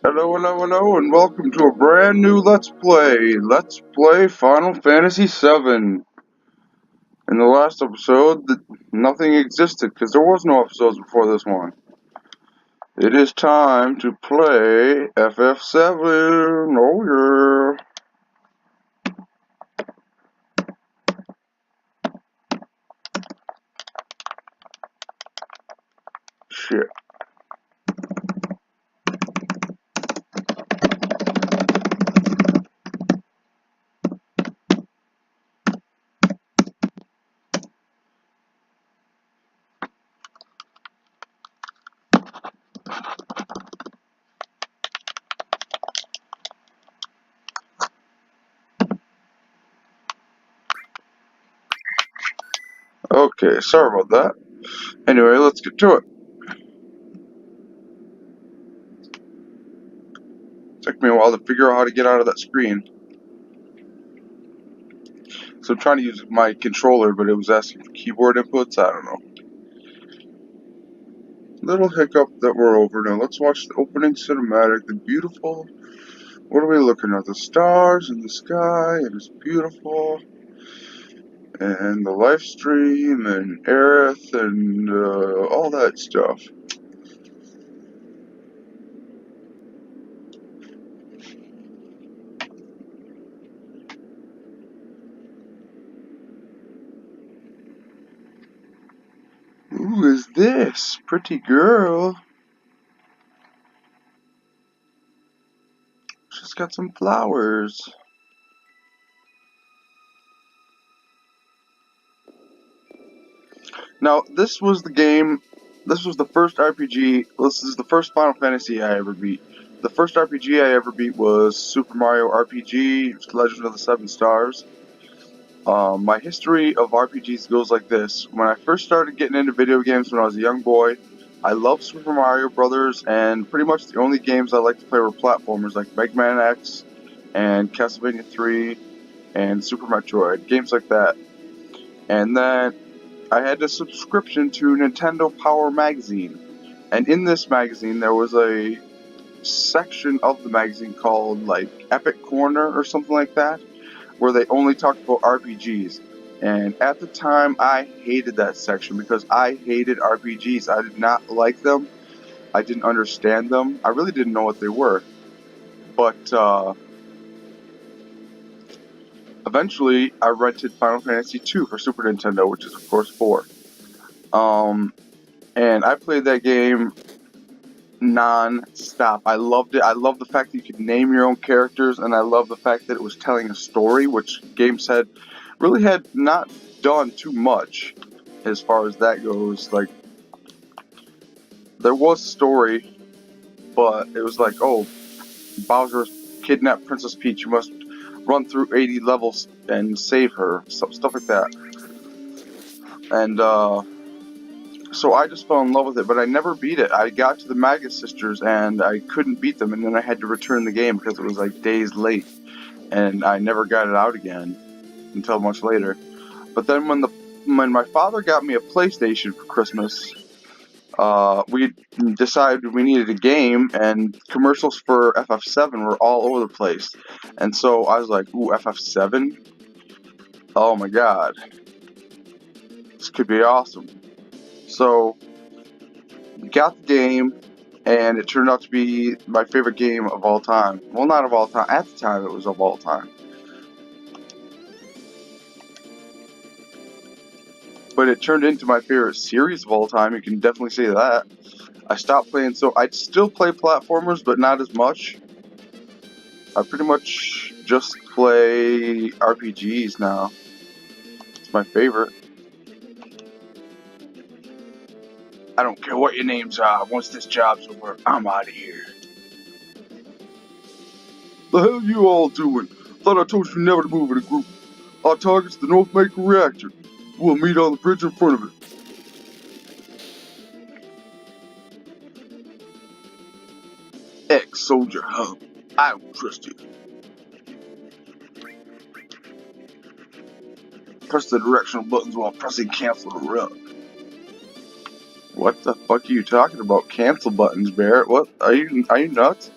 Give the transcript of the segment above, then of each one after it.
Hello, hello, hello, and welcome to a brand new Let's Play. Let's Play Final Fantasy VII. In the last episode, nothing existed because there was no episodes before this one. It is time to play FF7. Oh yeah. Shit. Okay, sorry about that. Anyway, let's get to it. Took me a while to figure out how to get out of that screen. So I'm trying to use my controller, but it was asking for keyboard inputs. I don't know. Little hiccup that we're over. Now let's watch the opening cinematic. The beautiful. What are we looking at? The stars in the sky, and it's beautiful. And the live stream, and Aerith, and all that stuff. Who is this? Pretty girl. She's got some flowers. Now, this was the game. This was the first RPG. This is the first Final Fantasy I ever beat. The first RPG I ever beat was Super Mario RPG, Legend of the Seven Stars. My history of RPGs goes like this. When I first started getting into video games when I was a young boy, I loved Super Mario Brothers, and pretty much the only games I liked to play were platformers like Mega Man X and Castlevania 3 and Super Metroid, games like that. And then I had a subscription to Nintendo Power Magazine, and in this magazine there was a section of the magazine called like Epic Corner or something like that, where they only talked about RPGs. And at the time, I hated that section because I hated RPGs. I did not like them. I didn't understand them. I really didn't know what they were. But eventually, I rented Final Fantasy II for Super Nintendo, which is of course 4. And I played that game non-stop. I loved it. I love the fact that you could name your own characters, and I love the fact that it was telling a story, which games really had not done too much as far as that goes. Like, there was story, but it was like, oh, Bowser kidnapped Princess Peach, you must run through 80 levels and save her, stuff like that. And so I just fell in love with it, but I never beat it. I got to the Magus Sisters and I couldn't beat them, and then I had to return the game because it was like days late, and I never got it out again until much later. But then when my father got me a PlayStation for Christmas, we decided we needed a game, and commercials for FF7 were all over the place. And so I was like, ooh, FF7? Oh my god. This could be awesome. So, got the game, and it turned out to be my favorite game of all time. Well, not of all time. At the time, it was of all time. But it turned into my favorite series of all time. You can definitely say that. I stopped playing, so I'd still play platformers, but not as much. I pretty much just play RPGs now. It's my favorite. I don't care what your names are. Once this job's over, I'm out of here. The hell you all doing? Thought I told you never to move in a group. Our target's the North Maker reactor. We'll meet on the bridge in front of it. Ex-soldier hub. I don't trust you. Press the directional buttons while pressing cancel to run. What the fuck are you talking about? Cancel buttons, Barrett? What? Are you nuts?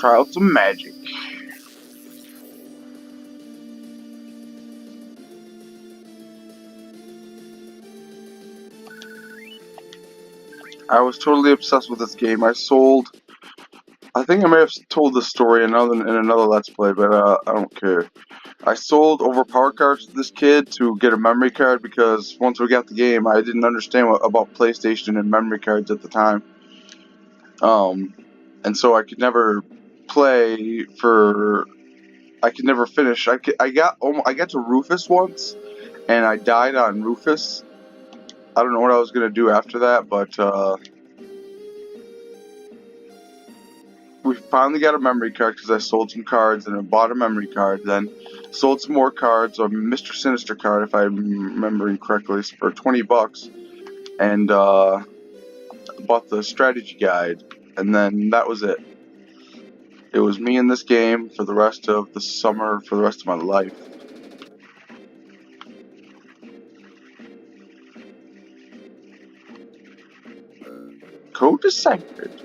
Try out some magic. I was totally obsessed with this game. I think I may have told this story in another Let's Play, but I don't care. I sold overpower cards to this kid to get a memory card because once we got the game, I didn't understand about PlayStation and memory cards at the time. And so I could never play for. I could never finish. I got to Rufus once, and I died on Rufus. I don't know what I was gonna do after that, but we finally got a memory card because I sold some cards and I bought a memory card. Then sold some more cards, a Mr. Sinister card, if I'm remembering correctly, for $20, and bought the strategy guide. And then that was it. It was me in this game for the rest of the summer, for the rest of my life. Code deciphered.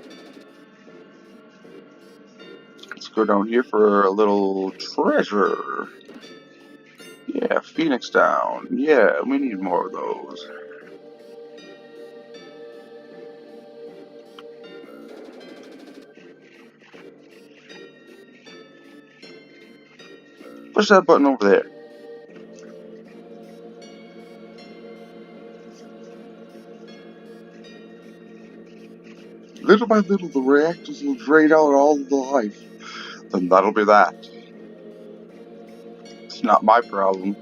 Let's go down here for a little treasure. Yeah, Phoenix down. Yeah, we need more of those. Push that button over there. Little by little, the reactors will drain out all of the life. Then that'll be that. It's not my problem.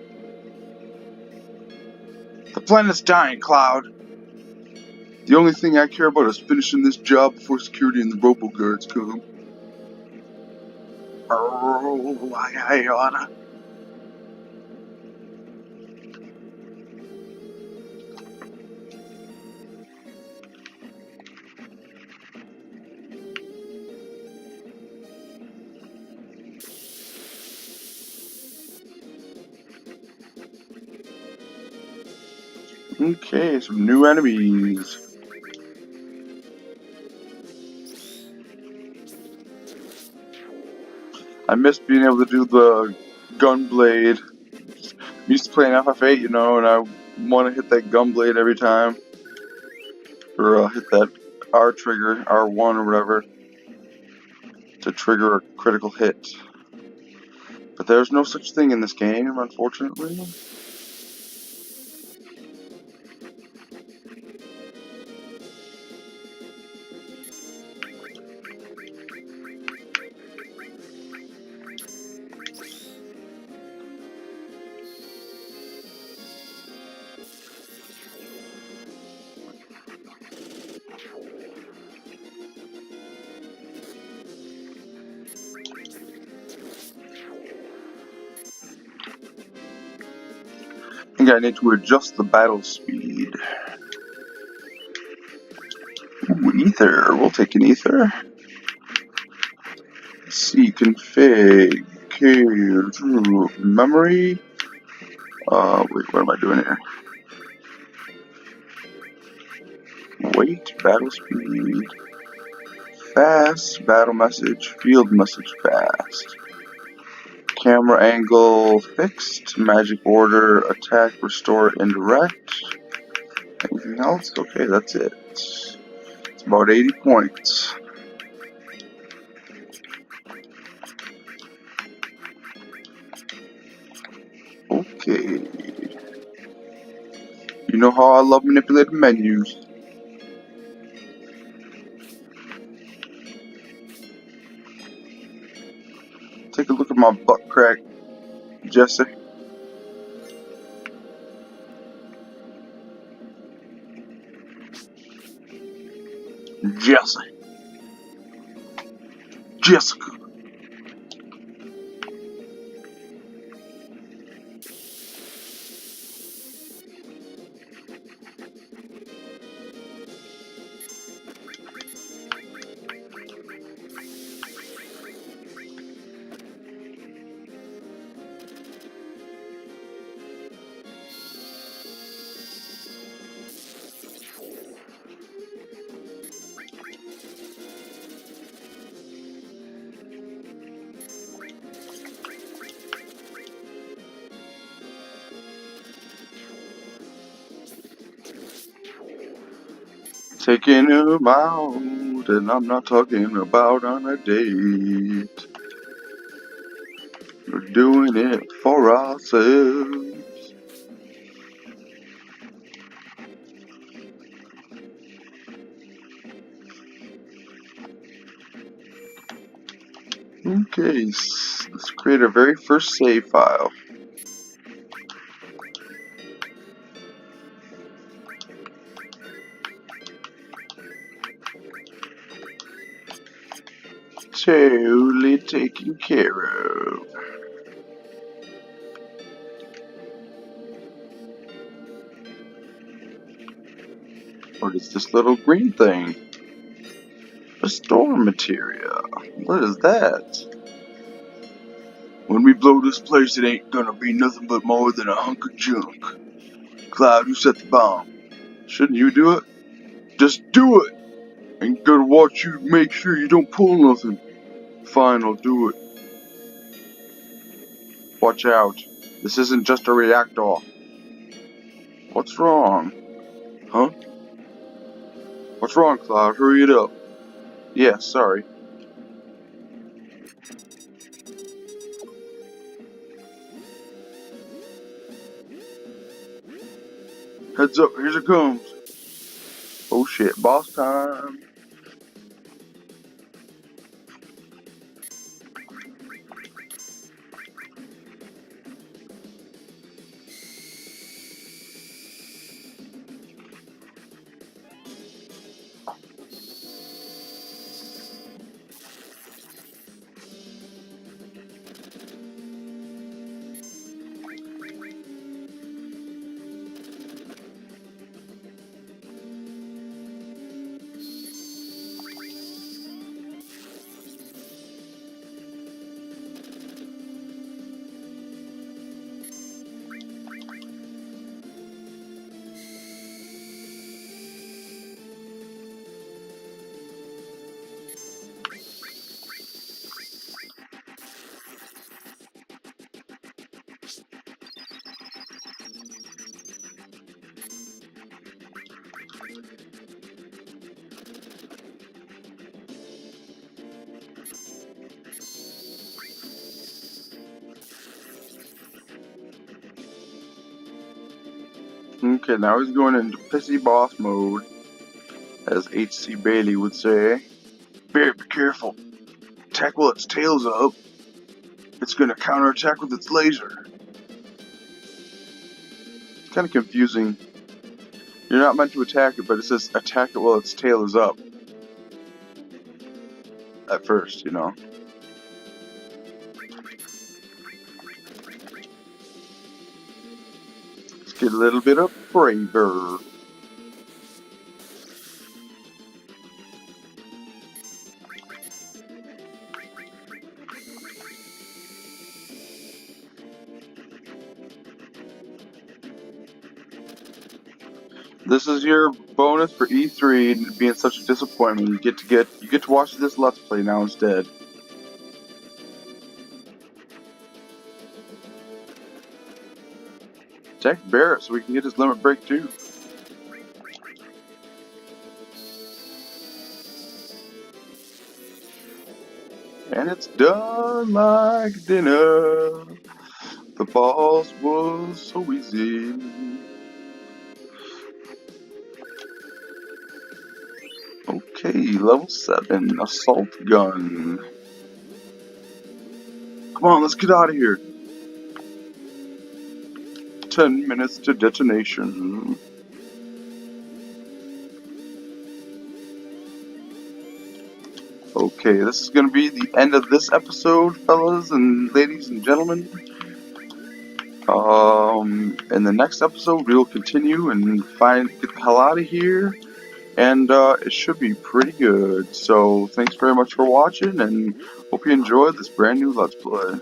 The planet's dying, Cloud. The only thing I care about is finishing this job before security and the robo-guards come. Oh, I oughta. Okay, some new enemies. I miss being able to do the gunblade. I'm used to playing FF8, you know, and I want to hit that gunblade every time. Or hit that R trigger, R1 or whatever, to trigger a critical hit. But there's no such thing in this game, unfortunately. I think I need to adjust the battle speed. Ooh, ether. We'll take an ether. Let's see, config, memory. Wait, what am I doing here? Wait, battle speed. Fast, battle message, field message fast. Camera angle fixed, magic order, attack, restore, indirect. Anything else? Okay, that's it. It's about 80 points. Okay. You know how I love manipulating menus. Take a look at my butt crack, Jesse. Jessica. Taking them out, and I'm not talking about on a date. We're doing it for ourselves. Okay, let's create our very first save file. Totally taken care of. What is this little green thing? A storm material. What is that? When we blow this place, it ain't gonna be nothing but more than a hunk of junk. Cloud, you set the bomb. Shouldn't you do it? Just do it! Ain't gonna watch you make sure you don't pull nothing. Fine, I'll do it. Watch out. This isn't just a reactor. What's wrong? Huh? What's wrong, Cloud? Hurry it up. Yeah, sorry. Heads up, here it comes. Oh shit, boss time. Okay, now he's going into pissy boss mode, as H.C. Bailey would say. Bear, be careful. Attack while its tail's up. It's gonna counterattack with its laser. It's kind of confusing. You're not meant to attack it, but it says attack it while its tail is up. At first, you know. Let's get a little bit of braver. This is your bonus for E3 being such a disappointment. You get to watch this Let's Play now instead. Attack Barrett so we can get his limit break too. And it's done like dinner. The boss was so easy. Okay, level 7, assault gun. Come on, let's get out of here. 10 minutes to detonation. Okay, this is gonna be the end of this episode, fellas and ladies and gentlemen. In the next episode, we'll continue and get the hell out of here. And it should be pretty good. So thanks very much for watching, and hope you enjoyed this brand new Let's Play.